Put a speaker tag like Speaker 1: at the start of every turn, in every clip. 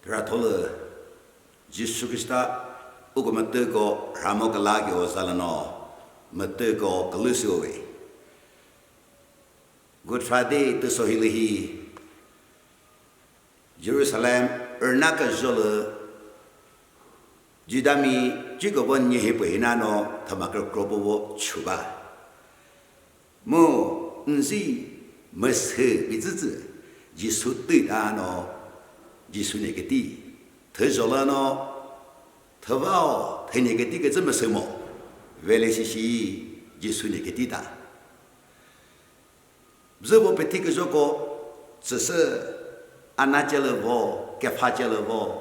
Speaker 1: Tratole Jisukista Ugumatego Ramogalagio Zalano Matego Galusiowe Good Friday to Sohilihi Jerusalem Ernaka Zola Judami Jigobon Yehipuinano Tamaka Grobo Chuba Mo Nzi Meshe Bizizi Jisu Tidano Jisu Negati Tezolano Tavao Tenegati Gazamasemo Velesishi Jisu Negatita Zabo Petika Zoko Sasa Anajalevo Kefajalevo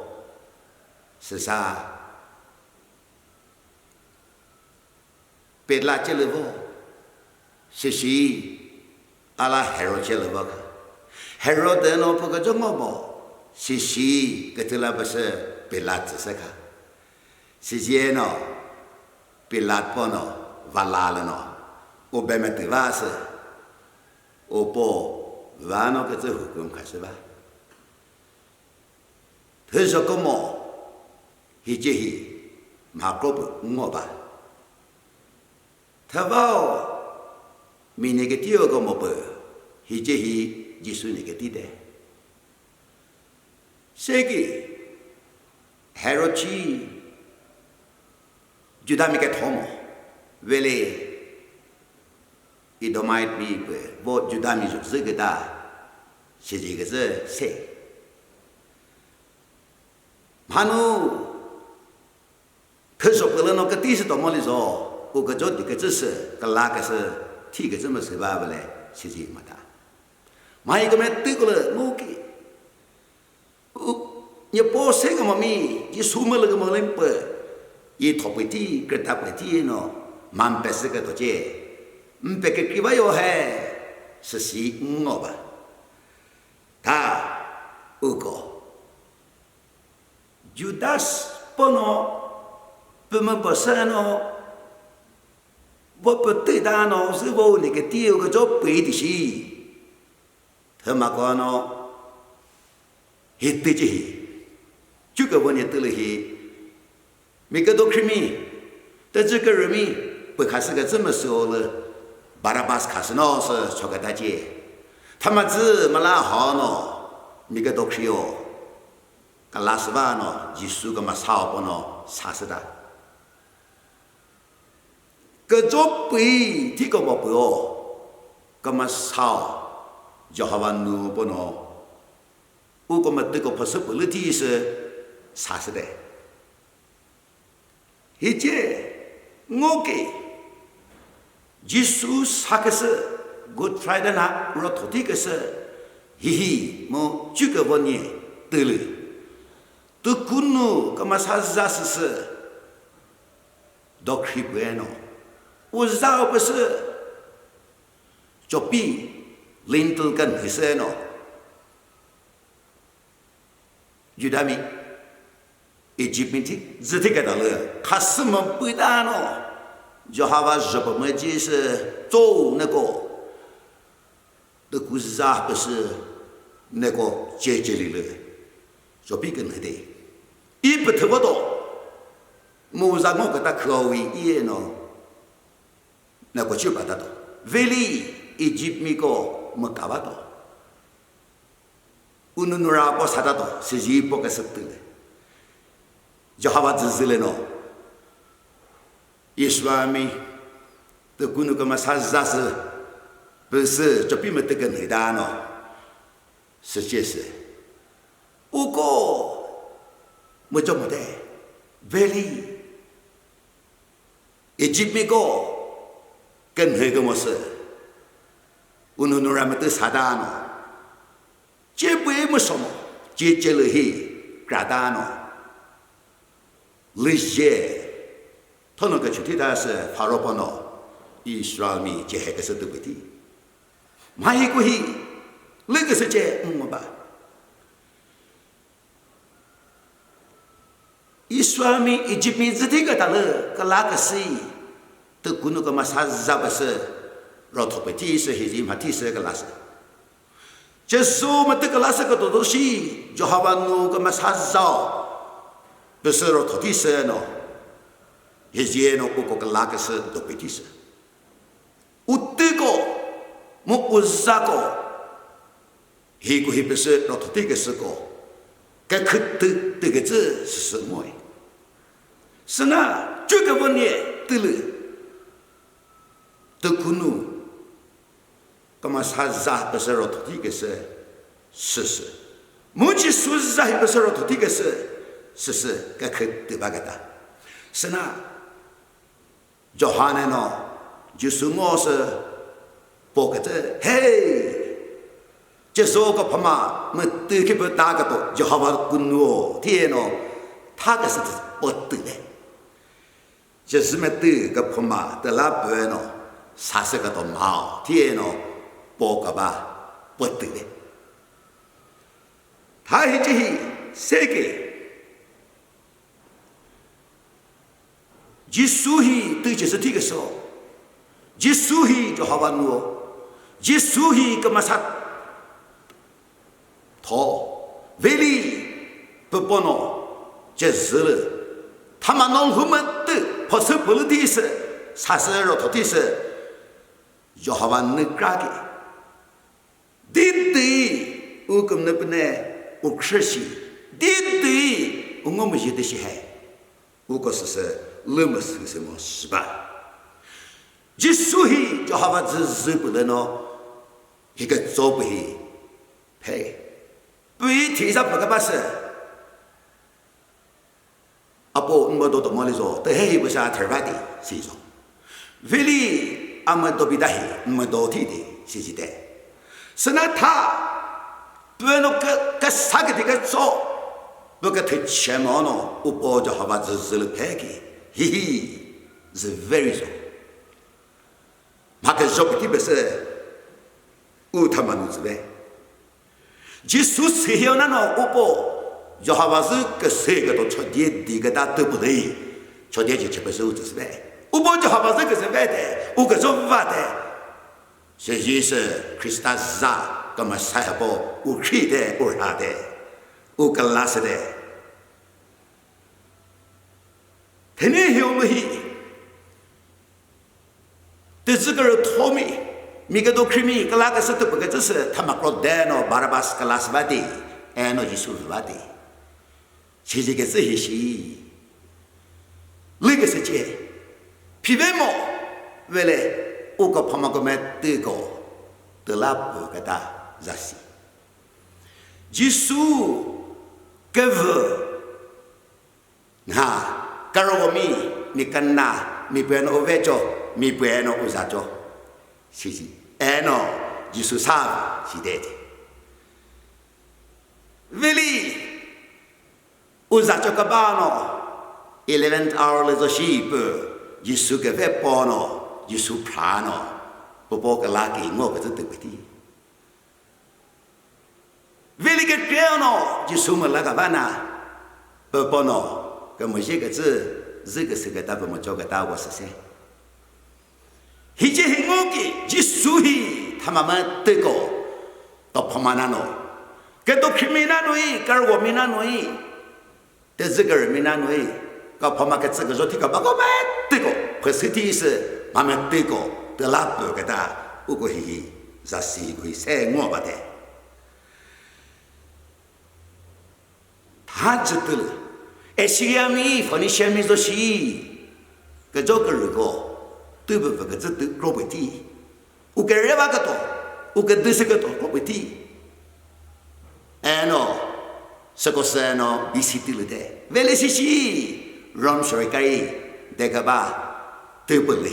Speaker 1: Sasa Pedlachelevo Shishi Ala Herocelevo Herodeno Pogajomobo Shishi Gatilabasa Pilatsaka Sigieno Pilatpono Valalano Obemetivasa Opo Vano Gatahukum Kasaba Tezokomo Hijihi Makobu Moba Tavao Minegatio Gomobo Hijihi Jisu Negatide Segi Herochi Judamika Tomo Vele it might be both Judamis of Zigada Shijigaze say Manu Pesopilano Katis Tomolizo Ugajot Dicas Kalakas Tigazamas Vavale Shijimata Maigamet Tigula Muki Ye po segamami, ye sumalagamampa, ye topiti, gretapati no, mampesica doje, Mpekivayo he, Sasi Nova. Ta Ugo Judas Pono, Pumabasano, Bopatidano, Zivo, Negatio, Gajo, Pedishi, Tamagono, Hitiji. Juga wanita lagi, mereka dokrimi, terjaga remi, berkasih kerja masuk Barabas kasno se cokataje, tamadz malah hano, mereka dokrio, kalasvano, jisu kemasau pono sasada. Kejopi tiga bapio, kemasau, jahawanu pono, ukomatiko possibility se Saturday. Hije ngoke Jesus hakase Good Friday na rototikase hihi mo juga bonye tele tu kunu kamasazase dokri bueno uzao pese chopi lintel kan hiseno Judami Egypti zetika dale kasma pidano Jehova jabamaji se zo nego de kuza bese nego jejelile so bigen hede ibetwodo muza ngo kata krowi ieno nego chubatato veli Egypt miko makabato ununura po sadato siji po kaseptile Jehova zileno Yeswami the kunu kamasazas bese chopi metekan hidano sejese uko mojomode veli Egyptiko kan hegamose ununuramete sadano jebwe mosomo jejelehi gradano Lisje Tonoka Chutidas Paropono Isrami Jehegas of the Witty Maikuhi Legacy Mumba Isrami Egypti Zetigatale Kalakasi the Kunuka Masazabase Rotopetis Hizim Hatisa Galasa 这时候我们这个那是个多东西，就好玩弄个么啥子不是了土地上呢，以前呢我个那个是都被地上，我这个我啥个，一个不是了土地个是个，该可得这个字是什么？是呢，这个问题对了，都可能。那么啥子不是了土地个是，目前说是啥不是了土地个是，该可对吧？个的，是呢，就哈呢，就是我是包个这嘿，这时候个朋嘛，我对个不打个多，就好把滚哦，天哦，他个是不对的，就是么对个朋嘛的那边哦，啥是个都毛，天哦。包个吧，不对的。他还这些谁给？一苏西对就是这个时候，一苏西就好玩咯，一苏西干嘛啥？头为了不帮侬，就是了。他们农户们都跑手不了的是，啥是肉头的是，就好玩那个的。对，我根本不能，我可惜。对，我们有的些还，我可是那么是什么是吧？一说起就好把日不能喏，一个做不起，嘿，不一提上不个把事，啊不，我们都么的说，对嘿不是特别的，是说，为了俺们都比他嘿，我们都提的，是的。是那他不能个啥个这个做，不个太前毛呢，我包就好把日了拍给，嘿嘿，是 very 重。那个做不的不是，我他妈弄之外，就说谁要那呢，我包就好把是个谁个都出点这个大都不对，出点就不是我就是外，我包就好把这个是外的，我个做外的。这就是克里斯塔萨，那么啥不？我看的，我啥的，我跟拉斯的。天天有没有？对这个人托米，每个都看米，跟那个是都不个，这是他们搞的呢，巴拉巴斯跟拉斯瓦的，哎，那就说是瓦的。其实个这些是，那个是这，皮外毛，为了。我个朋友个们对个得拉不个大热心，耶稣个哈，假如我咪跟那咪不要弄外教，咪不要弄乌啥教，是是，哎喏，耶稣啥是对的，为了乌啥教个巴喏 ，11th hour 来做西不，耶稣个外包喏。耶稣怕喏，不包个拉给我个是对不对？为了个这样喏，耶稣们那个办呐，不包喏，个某些个字，这个是个大不么叫个大我是谁？以前我给耶稣he，他慢慢对个，到旁边那喏，个都去没那喏，个我没那喏，但这个人没那喏，个旁边个这个说听个报告没对个，可是第一是。慢慢对个得拉不个的，我个是啥事会晒我吧的，他知道了，哎，西洋米和你下面说是，个这个人个对不个这都搞不定，我个人话个多，我个都是个多搞不定，哎喏，这个是喏，必须对了的，为了是让谁个这个吧，对不对？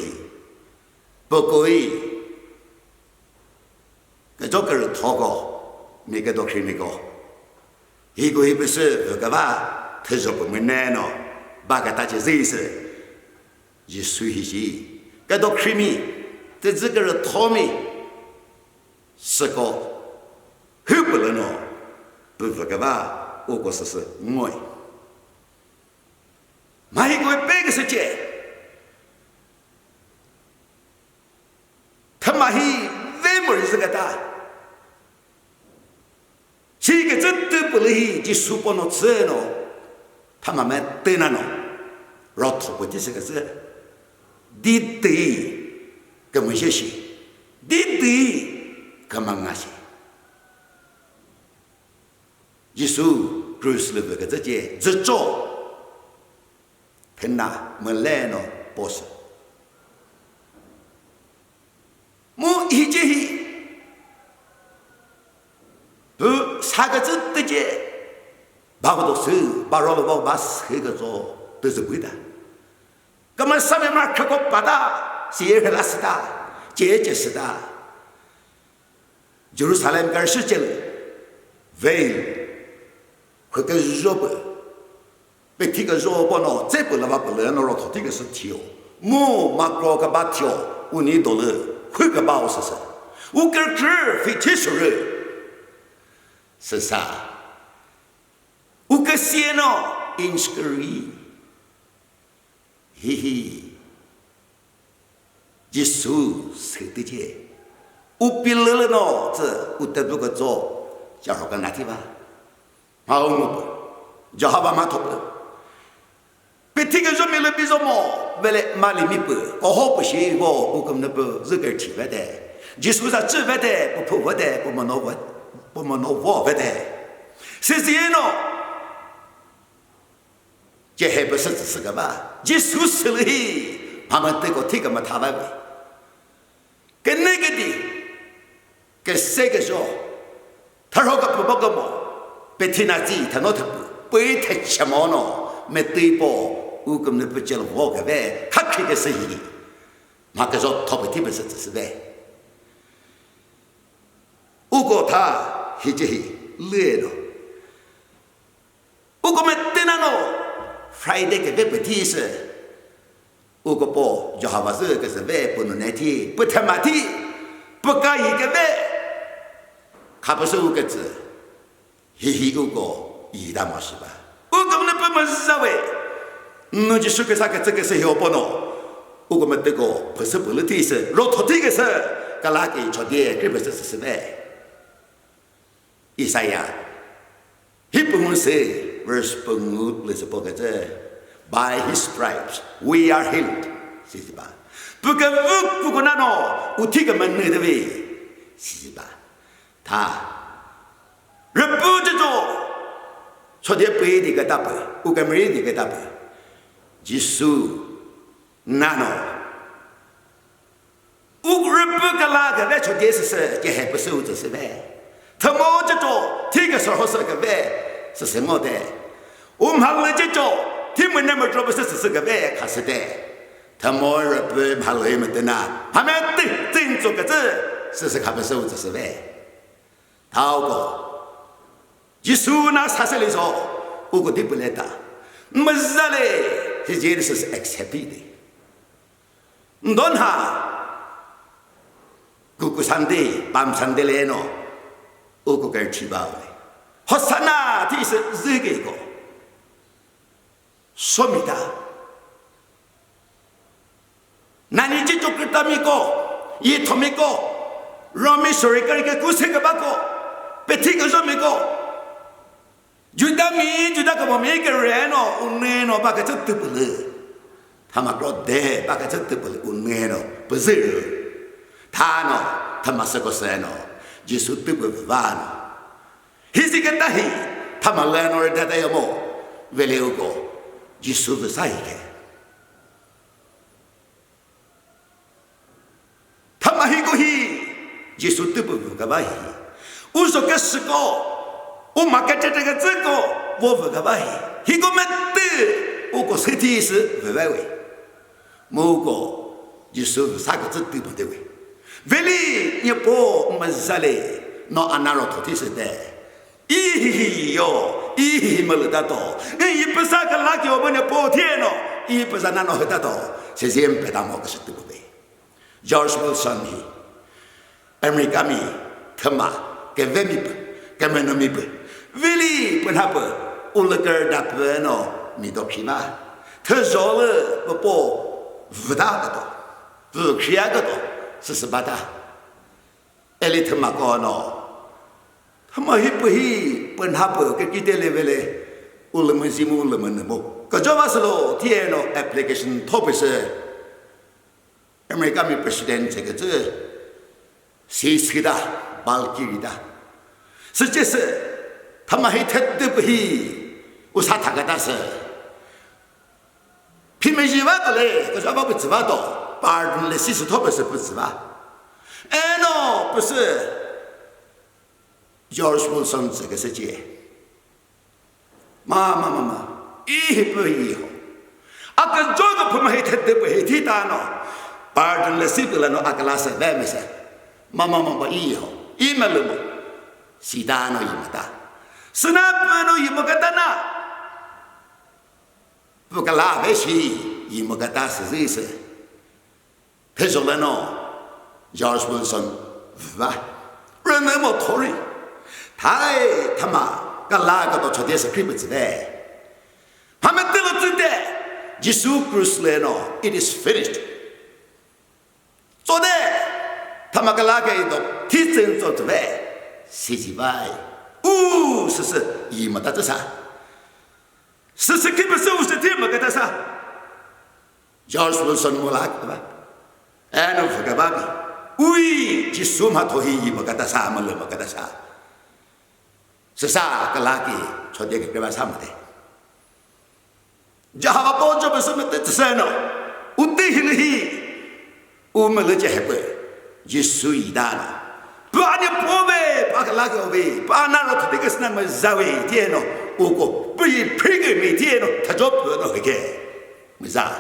Speaker 1: 不可以，个这个人讨个，每个都是每个，一个也不是这个吧，他说不门难喏，把个大家认识，一说一些，个都是米，这个人讨米，是个，很不能喏，不这个吧，我个是我，买一个别个世界。他妈嘿，为么是个大？里就书包弄吃喏，他慢慢对那喏，然后透过这些个字，你对跟我学习，你对跟我学习，耶稣认识了这个这些执着，他那么来喏不是，我一直。三个字的节，把不到手，把绕了把四个做都是对的。那么上面嘛，看过八大，写个那是的，姐姐是的，就是上来个世界了，为和个肉不，被这个肉不呢，再不那么不能了，这个是条，我嘛搞个把条，我你到了，会个把我是啥？我个这非接受人。是啥？我个先喏，因是个人，嘿嘿，耶稣是的姐，我比了喏，这我得不个做，叫好个哪天吧？好我不，叫好把马头不，别听个说没了比什么，为了马里米不，我好不行我根本不这个体外的，耶稣是智外的，不破我的，不么闹我。不么弄我不的，是这样喏，这还不是只是个嘛？耶稣死了，他们这个这个嘛，他们跟那个的，跟谁个说，他说个不个么，别听那字，他那他不太什么喏，没对不，我根本不叫我个呗，他这个生意，那个说他不听不是只是呗，如果他。he jadi leno. Uko metenano Friday ke betis. Uko po Jehovah se ke sebe pununeti putamati pukai ke be. Kapasu ke ze. Hi uko ida masiba. Uko ne pemasawe. No jisu ke sa ke ze ke se yopono. Uko metego possibilities rototi ke se kalaki chodie ke be se sebe. Isaiah, Hebrew say, verse pengut le sebagai by His stripes we are healed. Siapa? Bukan bukan nano utiga mana dewi. Siapa? Ta. Repu jejo. So dia pergi di kata apa? Bukan pergi di kata apa? Jisu nano. Repu kalah kerana so dia sese dia hebat seutuh sebe. 他么这种这个时候是个呗，是什么的？我们还会这种，他们那么做不是只是个呗，可是的，他么日本还会么的呢？还没对真做个字，是看不收只是呗。他个，一说那啥子来说，我个对不来的，没事嘞，是真的是 accepted 的。你懂哈？姑姑山的，밤山的来喏。我个吃饱了，好山呐，这是这个一个，说明的。那你这就跟他们讲，也他们讲，让我们说一个故事个把个，别听个说没讲，就他们就那个我们一个人哦，我们哦把个这得不了，他们说的把个这得不了，我们哦不是，他呢他们是个谁呢？ Yesus tu berfirman, hisi katahi, tamalan orang data yang mau, veleu ko, Yesus bersai ke. Tamahi ko hi, Yesus tu berfirman, usok kesiko, umak kata kata ko, wo berfirman, hiku mati, uko setis berfirman, mau ko, Yesus bersai ke tu berfirman. Veli ye po mazale no anaro thoti se de i yo i malda to ye pesa ka la kyo bone po tie no i pesa na no heta to se siempre damo que se tu be George Wilson hi America mi thama ke vemi ke meno mi be veli pun hapa ulaker da no mi do khima the zo le po vda ka to vu khia ka to 是巴达，埃里特马高喏，他妈一不一本哈不给给的来为嘞，我们是么我们的么？个叫嘛是咯？天咯 application 特别是 American president 这个谁是的，巴基的，实际是他们还特别不起，我啥他个大事？平民一万个嘞，个叫嘛不知道的，巴人嘞其实特别是不知道。哎喏，不是。George Wilson 这个世界，妈，一不一好，啊个这个朋友还特别不会提到呢，把人来西边来呢，啊个拉塞来没噻，妈一好，一没了么，西达呢一没达，是那不呢一没个达呢，不个拉没西，一没个达是这意思，他说了呢 ，George Wilson 哇，人那么讨厌。太他妈，个哪个都确定是可不知道。他们都知道，耶稣基督来了 ，it is finished。做的，他们个哪个都提前做出来，是几百，是，一没得这啥，是根本是50天没给他啥，要说什么那个吧，哎，那不个吧比，喂，这什么东西没给他啥，没给他啥。是啥个垃圾？说这个给我啥么的？家伙包着不是么的这些呢？我对起来，我们那家还不一岁一大呢。把你包呗，把个垃圾呗，把那了他那个是那么热味点呢？我不一配个没点呢，他就不能回去，没啥。